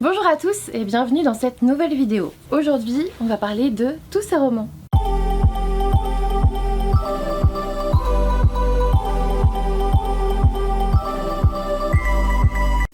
Bonjour à tous et bienvenue dans cette nouvelle vidéo. Aujourd'hui, on va parler de tous ces romans.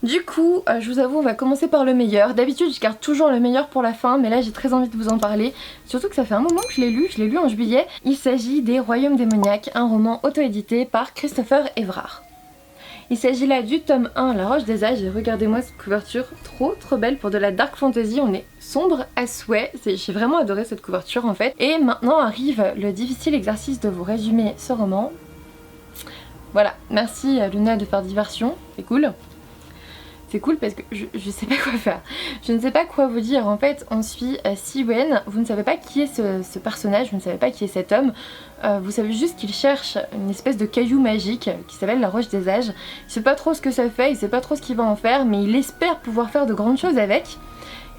Du coup, je vous avoue, on va commencer par le meilleur. D'habitude, je garde toujours le meilleur pour la fin, mais là, j'ai très envie de vous en parler. Surtout que ça fait un moment que je l'ai lu en juillet. Il s'agit des Royaumes démoniaques, un roman auto-édité par Christopher Evrard. Il s'agit là du tome 1, La Roche des Âges, et regardez-moi cette couverture, trop belle pour de la dark fantasy, on est sombre à souhait, j'ai vraiment adoré cette couverture en fait. Et maintenant arrive le difficile exercice de vous résumer ce roman. Voilà, merci Luna de faire diversion, c'est cool. C'est cool parce que je sais pas quoi faire. Je ne sais pas quoi vous dire. En fait, on suit Siwen. Vous ne savez pas qui est ce personnage, vous ne savez pas qui est cet homme. Vous savez juste qu'il cherche une espèce de caillou magique qui s'appelle la Roche des Âges. Il sait pas trop ce que ça fait, il sait pas trop ce qu'il va en faire, mais il espère pouvoir faire de grandes choses avec.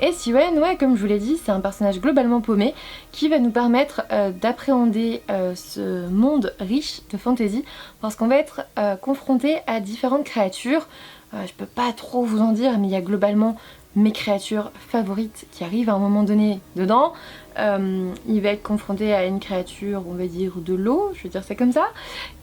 Et Siwen, ouais, comme je vous l'ai dit, c'est un personnage globalement paumé qui va nous permettre d'appréhender ce monde riche de fantasy parce qu'on va être confronté à différentes créatures. Je peux pas trop vous en dire, mais il y a globalement mes créatures favorites qui arrivent à un moment donné dedans. Il va être confronté à une créature, on va dire, de l'eau, je vais dire ça comme ça.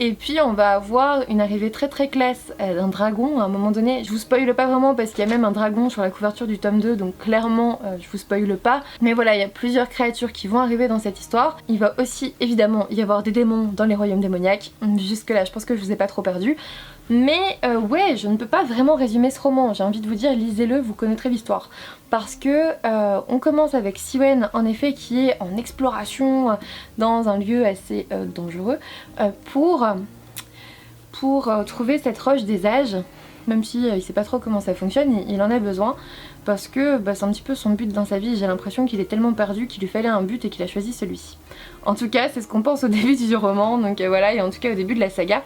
Et puis on va avoir une arrivée très classe d'un dragon à un moment donné. Je vous spoile pas vraiment parce qu'il y a même un dragon sur la couverture du tome 2, donc clairement je vous spoile pas. Mais voilà, il y a plusieurs créatures qui vont arriver dans cette histoire. Il va aussi évidemment y avoir des démons dans les royaumes démoniaques. Jusque là je pense que je vous ai pas trop perdu. Mais ouais, je ne peux pas vraiment résumer ce roman, j'ai envie de vous dire lisez-le, vous connaîtrez l'histoire. Parce que on commence avec Siwen en effet qui est en exploration dans un lieu assez dangereux pour trouver cette roche des âges. Même si il sait pas trop comment ça fonctionne, il en a besoin parce que c'est un petit peu son but dans sa vie. J'ai l'impression qu'il est tellement perdu qu'il lui fallait un but et qu'il a choisi celui-ci. En tout cas, c'est ce qu'on pense au début du roman, donc voilà, et en tout cas au début de la saga.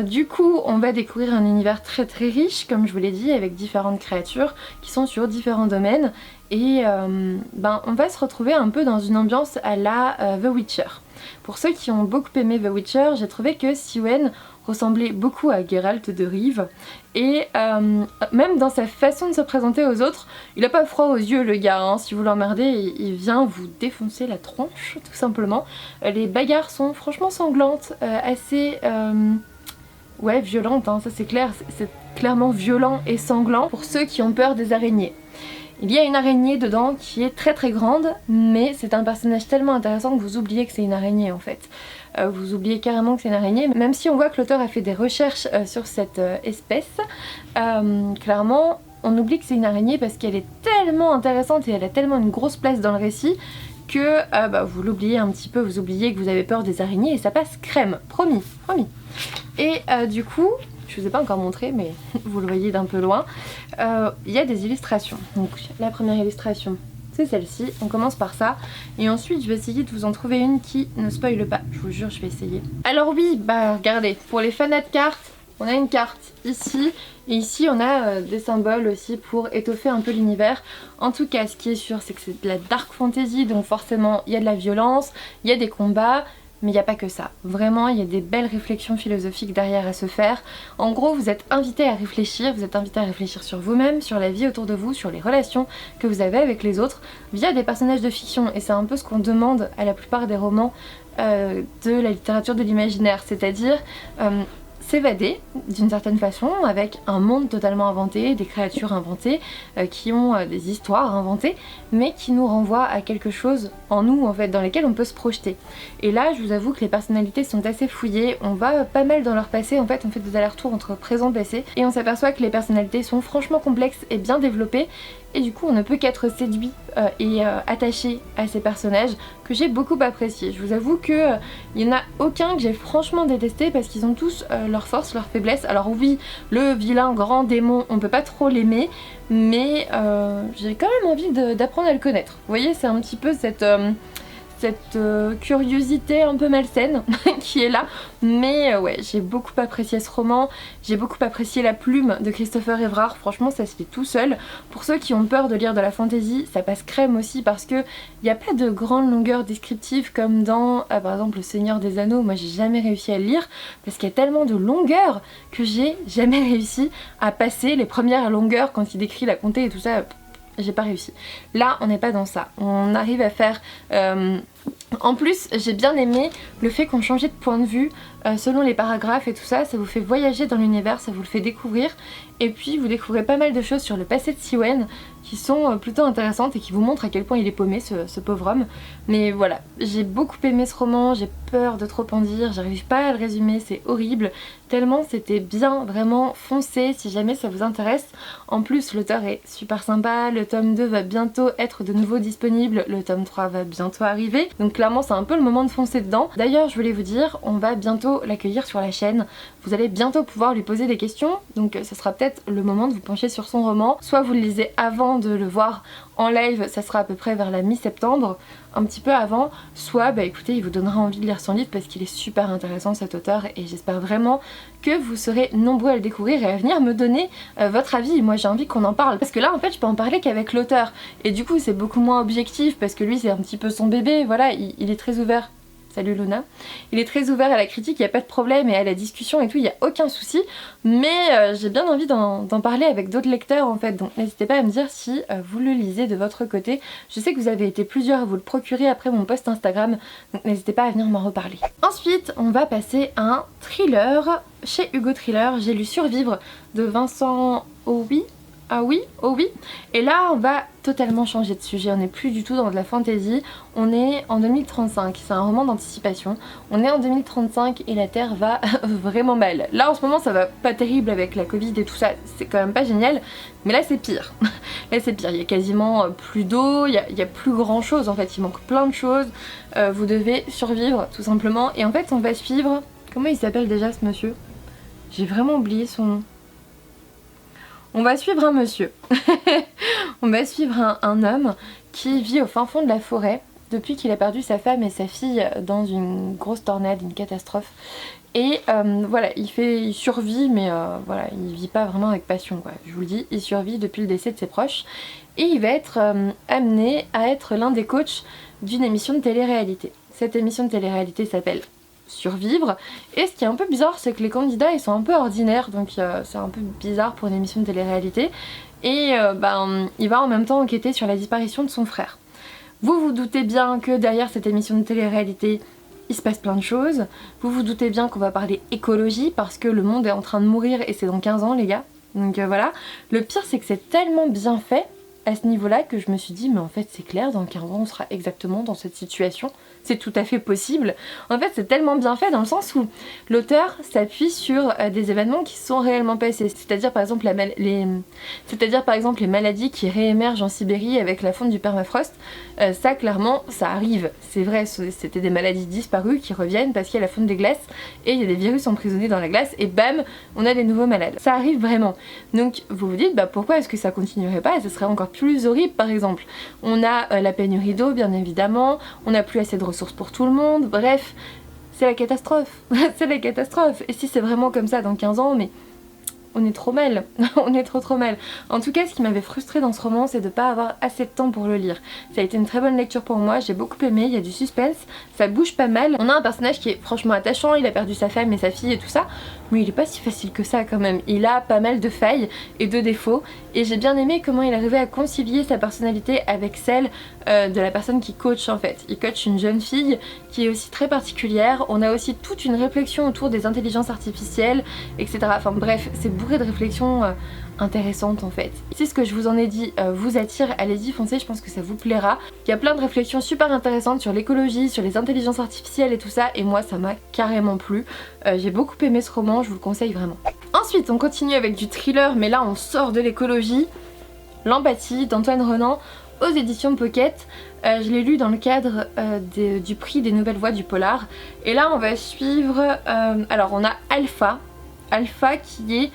Du coup, on va découvrir un univers très riche, comme je vous l'ai dit, avec différentes créatures qui sont sur différents domaines. Et on va se retrouver un peu dans une ambiance à la The Witcher. Pour ceux qui ont beaucoup aimé The Witcher, j'ai trouvé que Siwen ressemblait beaucoup à Geralt de Rive et même dans sa façon de se présenter aux autres, il a pas froid aux yeux le gars, hein. Si vous l'emmerdez, il vient vous défoncer la tronche tout simplement. Les bagarres sont franchement sanglantes, assez ouais, violentes, hein, ça c'est clair, c'est clairement violent et sanglant pour ceux qui ont peur des araignées. Il y a une araignée dedans qui est très grande, mais c'est un personnage tellement intéressant que vous oubliez que c'est une araignée en fait. Vous oubliez carrément que c'est une araignée, même si on voit que l'auteur a fait des recherches sur cette espèce. Clairement, on oublie que c'est une araignée parce qu'elle est tellement intéressante et elle a tellement une grosse place dans le récit que vous l'oubliez un petit peu, vous oubliez que vous avez peur des araignées et ça passe crème, promis. Et du coup, je vous ai pas encore montré mais vous le voyez d'un peu loin, il y a des illustrations. Donc la première illustration c'est celle-ci, on commence par ça et ensuite je vais essayer de vous en trouver une qui ne spoile pas, je vous jure je vais essayer. Alors oui, regardez, pour les fanats de cartes, on a une carte ici et ici on a des symboles aussi pour étoffer un peu l'univers. En tout cas ce qui est sûr c'est que c'est de la dark fantasy, donc forcément il y a de la violence, il y a des combats. Mais il n'y a pas que ça. Vraiment, il y a des belles réflexions philosophiques derrière à se faire. En gros, vous êtes invité à réfléchir. Vous êtes invité à réfléchir sur vous-même, sur la vie autour de vous, sur les relations que vous avez avec les autres, via des personnages de fiction. Et c'est un peu ce qu'on demande à la plupart des romans de la littérature de l'imaginaire. C'est-à-dire s'évader d'une certaine façon avec un monde totalement inventé, des créatures inventées qui ont des histoires inventées mais qui nous renvoient à quelque chose en nous en fait dans lesquels on peut se projeter. Et là je vous avoue que les personnalités sont assez fouillées, on va pas mal dans leur passé en fait, on fait des allers-retours entre présent et passé et on s'aperçoit que les personnalités sont franchement complexes et bien développées et du coup on ne peut qu'être séduit et attaché à ces personnages que j'ai beaucoup apprécié. Je vous avoue que il n'y en a aucun que j'ai franchement détesté parce qu'ils ont tous leurs forces, leurs faiblesses. Alors oui, le vilain grand démon, on peut pas trop l'aimer, mais j'ai quand même envie d'apprendre à le connaître. Vous voyez, c'est un petit peu cette cette curiosité un peu malsaine qui est là. Mais ouais, j'ai beaucoup apprécié ce roman, j'ai beaucoup apprécié la plume de Christopher Everard, franchement ça se fait tout seul. Pour ceux qui ont peur de lire de la fantasy, ça passe crème aussi parce que il n'y a pas de grande longueur descriptive comme dans par exemple Le Seigneur des Anneaux. Moi j'ai jamais réussi à le lire parce qu'il y a tellement de longueur que j'ai jamais réussi à passer les premières longueurs quand il décrit la comté et tout ça. J'ai pas réussi. Là on n'est pas dans ça, on arrive à faire en plus j'ai bien aimé le fait qu'on changeait de point de vue selon les paragraphes et tout ça, ça vous fait voyager dans l'univers, ça vous le fait découvrir et puis vous découvrez pas mal de choses sur le passé de Siwen qui sont plutôt intéressantes et qui vous montrent à quel point il est paumé ce pauvre homme. Mais voilà, j'ai beaucoup aimé ce roman, j'ai peur de trop en dire, j'arrive pas à le résumer, c'est horrible, tellement c'était bien, vraiment foncez si jamais ça vous intéresse. En plus l'auteur est super sympa, le tome 2 va bientôt être de nouveau disponible, le tome 3 va bientôt arriver, donc clairement c'est un peu le moment de foncer dedans. D'ailleurs je voulais vous dire, on va bientôt l'accueillir sur la chaîne, vous allez bientôt pouvoir lui poser des questions, donc ça sera peut-être le moment de vous pencher sur son roman, soit vous le lisez avant de le voir en live, ça sera à peu près vers la mi-septembre, un petit peu avant, soit bah écoutez il vous donnera envie de lire son livre parce qu'il est super intéressant cet auteur et j'espère vraiment que vous serez nombreux à le découvrir et à venir me donner votre avis. Moi j'ai envie qu'on en parle parce que là en fait je peux en parler qu'avec l'auteur et du coup c'est beaucoup moins objectif parce que lui c'est un petit peu son bébé, voilà, il est très ouvert. Salut Luna. Il est très ouvert à la critique, il n'y a pas de problème, et à la discussion et tout, il n'y a aucun souci. Mais j'ai bien envie d'en parler avec d'autres lecteurs en fait, donc n'hésitez pas à me dire si vous le lisez de votre côté. Je sais que vous avez été plusieurs à vous le procurer après mon post Instagram, donc n'hésitez pas à venir m'en reparler. Ensuite, on va passer à un thriller chez Hugo Thriller. J'ai lu Survivre de Vincent Owi. Ah oui, oh oui. Et là on va totalement changer de sujet, on n'est plus du tout dans de la fantasy, on est en 2035, c'est un roman d'anticipation, on est en 2035 et la Terre va vraiment mal. Là en ce moment ça va pas terrible avec la Covid et tout ça, c'est quand même pas génial, mais là c'est pire. Là c'est pire, il y a quasiment plus d'eau, il y a plus grand chose en fait, il manque plein de choses, vous devez survivre tout simplement. Et en fait on va suivre, comment il s'appelle déjà ce monsieur? J'ai vraiment oublié son nom. On va suivre un monsieur, on va suivre un homme qui vit au fin fond de la forêt depuis qu'il a perdu sa femme et sa fille dans une grosse tornade, une catastrophe. Et voilà, il survit mais voilà, il vit pas vraiment avec passion quoi. Je vous le dis, il survit depuis le décès de ses proches et il va être amené à être l'un des coachs d'une émission de télé-réalité. Cette émission de télé-réalité s'appelle Survivre, et ce qui est un peu bizarre c'est que les candidats ils sont un peu ordinaires, donc c'est un peu bizarre pour une émission de télé-réalité, et il va en même temps enquêter sur la disparition de son frère. Vous vous doutez bien que derrière cette émission de télé-réalité il se passe plein de choses, vous vous doutez bien qu'on va parler écologie parce que le monde est en train de mourir et c'est dans 15 ans les gars, donc voilà. Le pire c'est que c'est tellement bien fait à ce niveau-là que je me suis dit mais en fait c'est clair, dans 15 ans on sera exactement dans cette situation, c'est tout à fait possible. En fait c'est tellement bien fait dans le sens où l'auteur s'appuie sur des événements qui sont réellement passés, c'est-à-dire par exemple les maladies qui réémergent en Sibérie avec la fonte du permafrost, ça clairement ça arrive, c'est vrai, c'était des maladies disparues qui reviennent parce qu'il y a la fonte des glaces et il y a des virus emprisonnés dans la glace et bam on a des nouveaux malades, ça arrive vraiment. Donc vous vous dites bah pourquoi est-ce que ça continuerait pas et ce serait encore plus horrible. Par exemple on a la pénurie d'eau bien évidemment, on n'a plus assez de ressources pour tout le monde, bref c'est la catastrophe. C'est la catastrophe, et si c'est vraiment comme ça dans 15 ans, mais on est trop mal, on est trop mal. En tout cas ce qui m'avait frustrée dans ce roman c'est de ne pas avoir assez de temps pour le lire. Ça a été une très bonne lecture pour moi, j'ai beaucoup aimé, il y a du suspense, ça bouge pas mal. On a un personnage qui est franchement attachant, il a perdu sa femme et sa fille et tout ça, mais il est pas si facile que ça quand même. Il a pas mal de failles et de défauts, et j'ai bien aimé comment il arrivait à concilier sa personnalité avec celle de la personne qui coach en fait. Il coach une jeune fille qui est aussi très particulière, on a aussi toute une réflexion autour des intelligences artificielles, etc. Enfin bref, c'est bourré de réflexions intéressantes en fait. Si ce que je vous en ai dit vous attire, allez-y, foncez, je pense que ça vous plaira. Il y a plein de réflexions super intéressantes sur l'écologie, sur les intelligences artificielles et tout ça, et moi ça m'a carrément plu. J'ai beaucoup aimé ce roman, je vous le conseille vraiment. Ensuite on continue avec du thriller, mais là on sort de l'écologie. L'Empathie d'Antoine Renan aux éditions Pocket. Je l'ai lu dans le cadre du prix des nouvelles voix du polar, et là on va suivre alors on a Alpha qui est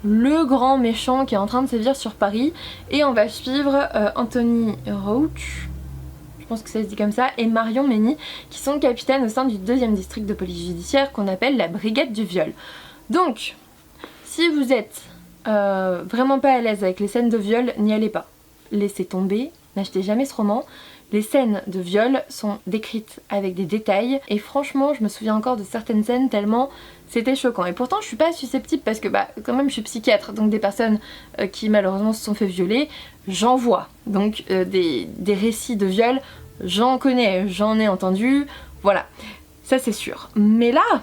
le grand méchant qui est en train de sévir sur Paris, et on va suivre Anthony Roach, je pense que ça se dit comme ça, et Marion Mény, qui sont capitaines au sein du 2e district de police judiciaire qu'on appelle la brigade du viol. Donc, si vous êtes vraiment pas à l'aise avec les scènes de viol, n'y allez pas. Laissez tomber, n'achetez jamais ce roman. Les scènes de viol sont décrites avec des détails et franchement je me souviens encore de certaines scènes tellement c'était choquant. Et pourtant je suis pas susceptible parce que quand même je suis psychiatre, donc des personnes qui malheureusement se sont fait violer, j'en vois. Donc des récits de viol, j'en connais, j'en ai entendu, voilà, ça c'est sûr. Mais là,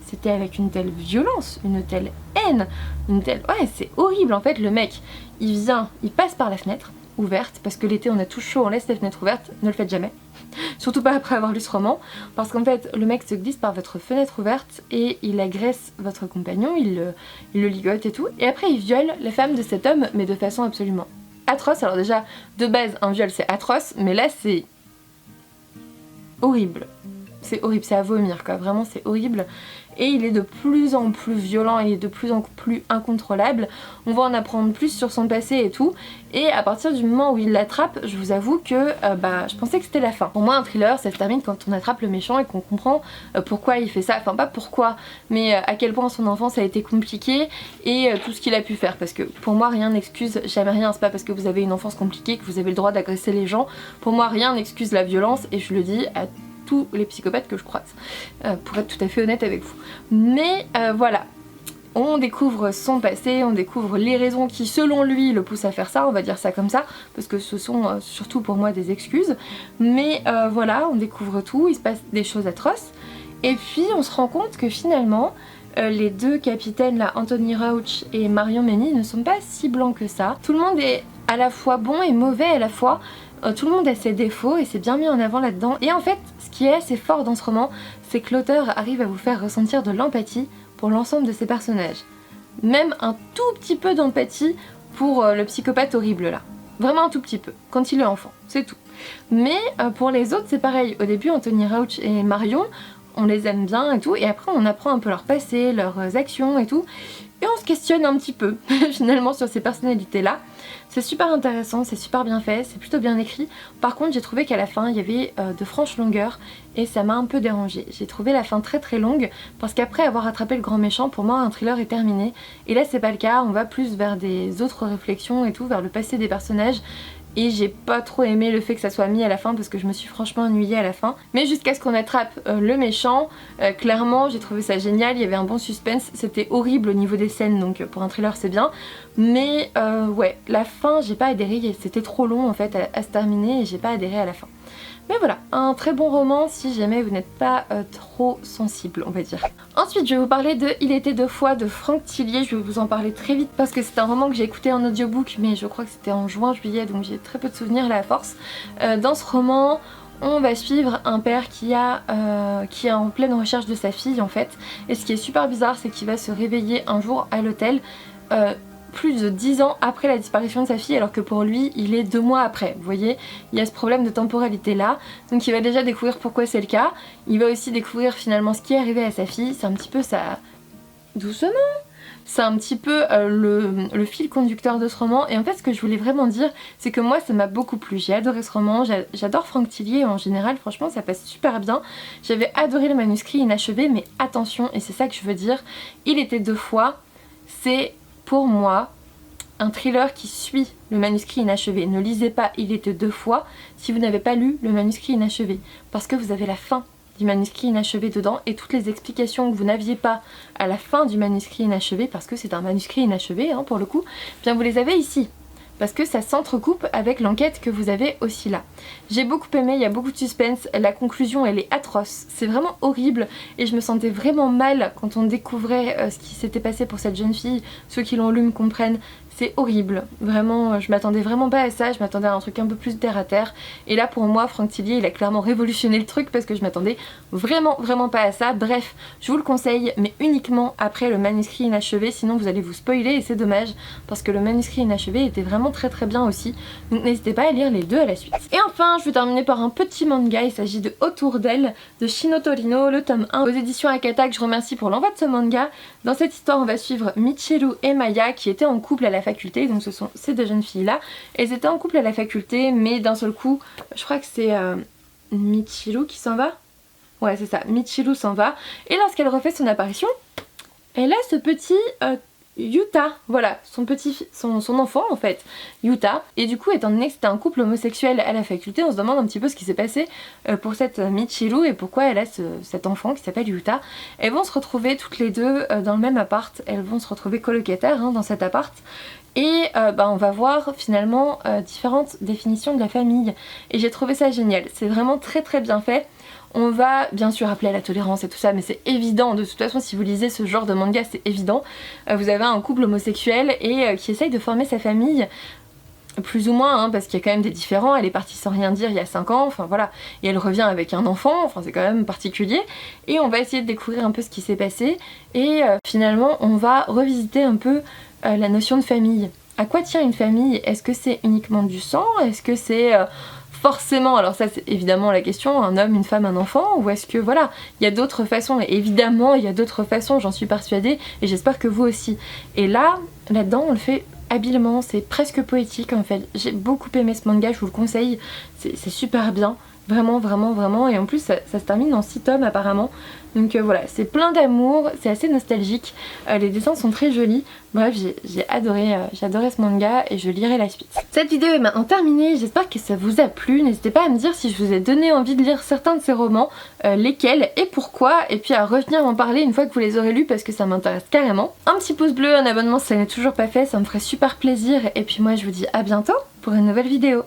c'était avec une telle violence, une telle haine, une telle... Ouais, c'est horrible en fait. Le mec, il vient, il passe par la fenêtre ouverte, parce que l'été on a tout chaud, on laisse les fenêtres ouvertes, ne le faites jamais. Surtout pas après avoir lu ce roman, parce qu'en fait le mec se glisse par votre fenêtre ouverte et il agresse votre compagnon, il le ligote et tout, et après il viole la femme de cet homme, mais de façon absolument atroce. Alors déjà, de base, un viol c'est atroce, mais là c'est horrible. C'est horrible, c'est à vomir quoi, vraiment c'est horrible. Et il est de plus en plus violent, il est de plus en plus incontrôlable. On va en apprendre plus sur son passé et tout. Et à partir du moment où il l'attrape, je vous avoue que je pensais que c'était la fin. Pour moi un thriller ça se termine quand on attrape le méchant et qu'on comprend pourquoi il fait ça. Enfin pas pourquoi, mais à quel point son enfance a été compliquée et tout ce qu'il a pu faire. Parce que pour moi rien n'excuse jamais rien. C'est pas parce que vous avez une enfance compliquée que vous avez le droit d'agresser les gens. Pour moi rien n'excuse la violence et je le dis à tous les psychopathes que je croise, pour être tout à fait honnête avec vous. Mais voilà, on découvre son passé, on découvre les raisons qui selon lui le poussent à faire ça, on va dire ça comme ça, parce que ce sont surtout pour moi des excuses. Mais voilà, on découvre tout, il se passe des choses atroces, et puis on se rend compte que finalement les deux capitaines là, Anthony Rauch et Marion Mény, ne sont pas si blancs que ça. Tout le monde est à la fois bon et mauvais à la fois. Tout le monde a ses défauts et c'est bien mis en avant là-dedans. Et en fait, ce qui est assez fort dans ce roman, c'est que l'auteur arrive à vous faire ressentir de l'empathie pour l'ensemble de ses personnages. Même un tout petit peu d'empathie pour le psychopathe horrible là. Vraiment un tout petit peu, quand il est enfant, c'est tout. Mais pour les autres, c'est pareil. Au début, Anthony Rauch et Marion, on les aime bien et tout, et après on apprend un peu leur passé, leurs actions et tout, et on se questionne un petit peu finalement sur ces personnalités là. C'est super intéressant, c'est super bien fait, c'est plutôt bien écrit. Par contre j'ai trouvé qu'à la fin il y avait de franches longueurs et ça m'a un peu dérangée. J'ai trouvé la fin très très longue parce qu'après avoir attrapé le grand méchant, pour moi un thriller est terminé. Et là c'est pas le cas, on va plus vers des autres réflexions et tout, vers le passé des personnages. Et j'ai pas trop aimé le fait que ça soit mis à la fin parce que je me suis franchement ennuyée à la fin. Mais jusqu'à ce qu'on attrape le méchant, clairement j'ai trouvé ça génial, il y avait un bon suspense, c'était horrible au niveau des scènes, donc pour un thriller c'est bien. Mais ouais, la fin j'ai pas adhéré, c'était trop long en fait à se terminer et j'ai pas adhéré à la fin. Mais voilà, un très bon roman si jamais vous n'êtes pas trop sensible, on va dire. Ensuite, je vais vous parler de Il était deux fois de Franck Tillier. Je vais vous en parler très vite parce que c'est un roman que j'ai écouté en audiobook, mais je crois que c'était en juin-juillet, donc j'ai très peu de souvenirs là à force. Dans ce roman, on va suivre un père qui est en pleine recherche de sa fille en fait. Et ce qui est super bizarre, c'est qu'il va se réveiller un jour à l'hôtel. Plus de 10 ans après la disparition de sa fille, alors que pour lui il est 2 mois après. Vous voyez, il y a ce problème de temporalité là, donc il va déjà découvrir pourquoi c'est le cas. Il va aussi découvrir finalement ce qui est arrivé à sa fille. C'est un petit peu ça... doucement, c'est un petit peu le fil conducteur de ce roman. Et en fait ce que je voulais vraiment dire, c'est que moi ça m'a beaucoup plu. J'ai adoré ce roman, j'adore Franck Tillier en général, franchement ça passe super bien. J'avais adoré le manuscrit inachevé, mais attention, et c'est ça que je veux dire, Il était deux fois, c'est pour moi un thriller qui suit le manuscrit inachevé. Ne lisez pas Il était deux fois si vous n'avez pas lu le manuscrit inachevé, parce que vous avez la fin du manuscrit inachevé dedans et toutes les explications que vous n'aviez pas à la fin du manuscrit inachevé, parce que c'est un manuscrit inachevé hein, pour le coup, bien vous les avez ici. Parce que ça s'entrecoupe avec l'enquête que vous avez aussi là. J'ai beaucoup aimé, il y a beaucoup de suspense, la conclusion elle est atroce, c'est vraiment horrible et je me sentais vraiment mal quand on découvrait ce qui s'était passé pour cette jeune fille. Ceux qui l'ont lu me comprennent, c'est horrible, vraiment je m'attendais vraiment pas à ça, je m'attendais à un truc un peu plus terre à terre. Et là pour moi Franck Tillier il a clairement révolutionné le truc parce que je m'attendais vraiment pas à ça. Bref, je vous le conseille mais uniquement après le manuscrit inachevé, sinon vous allez vous spoiler et c'est dommage parce que le manuscrit inachevé était vraiment très bien aussi, donc n'hésitez pas à lire les deux à la suite. Et enfin je vais terminer par un petit manga, il s'agit de Autour d'elle de Shino Torino, le tome 1 aux éditions Akata, que je remercie pour l'envoi de ce manga. Dans cette histoire on va suivre Michiru et Maya qui étaient en couple à la faculté, donc ce sont ces deux jeunes filles là. Elles étaient en couple à la faculté, mais d'un seul coup, je crois que c'est Michiru qui s'en va. Ouais c'est ça, Michiru s'en va, et lorsqu'elle refait son apparition, elle a ce petit Yuta, voilà, son enfant en fait, Yuta. Et du coup, étant donné que c'était un couple homosexuel à la faculté, on se demande un petit peu ce qui s'est passé pour cette Michiru et pourquoi elle a cet enfant qui s'appelle Yuta. Elles vont se retrouver toutes les deux dans le même appart, elles vont se retrouver colocataires dans cet appart. Et on va voir finalement différentes définitions de la famille. Et j'ai trouvé ça génial, c'est vraiment très très bien fait. On va bien sûr appeler à la tolérance et tout ça, mais c'est évident, de toute façon si vous lisez ce genre de manga c'est évident. Vous avez un couple homosexuel et qui essaye de former sa famille, plus ou moins, hein, parce qu'il y a quand même des différends. Elle est partie sans rien dire il y a 5 ans, enfin voilà, et elle revient avec un enfant, enfin c'est quand même particulier. Et on va essayer de découvrir un peu ce qui s'est passé, et finalement on va revisiter un peu la notion de famille. À quoi tient une famille? Est-ce que c'est uniquement du sang? Est-ce que c'est forcément, alors ça c'est évidemment la question, un homme, une femme, un enfant, ou est-ce que voilà, il y a d'autres façons? Et évidemment il y a d'autres façons, j'en suis persuadée, et j'espère que vous aussi. Et là-dedans on le fait habilement, c'est presque poétique en fait. J'ai beaucoup aimé ce manga, je vous le conseille, c'est super bien, vraiment vraiment vraiment, et en plus ça se termine en 6 tomes apparemment. Donc voilà, c'est plein d'amour, c'est assez nostalgique, les dessins sont très jolis. Bref, j'ai adoré ce manga et je lirai la suite. Cette vidéo est maintenant terminée, j'espère que ça vous a plu. N'hésitez pas à me dire si je vous ai donné envie de lire certains de ces romans, lesquels et pourquoi, et puis à revenir m'en parler une fois que vous les aurez lus parce que ça m'intéresse carrément. Un petit pouce bleu, un abonnement si ça n'est toujours pas fait, ça me ferait super plaisir, et puis moi je vous dis à bientôt pour une nouvelle vidéo.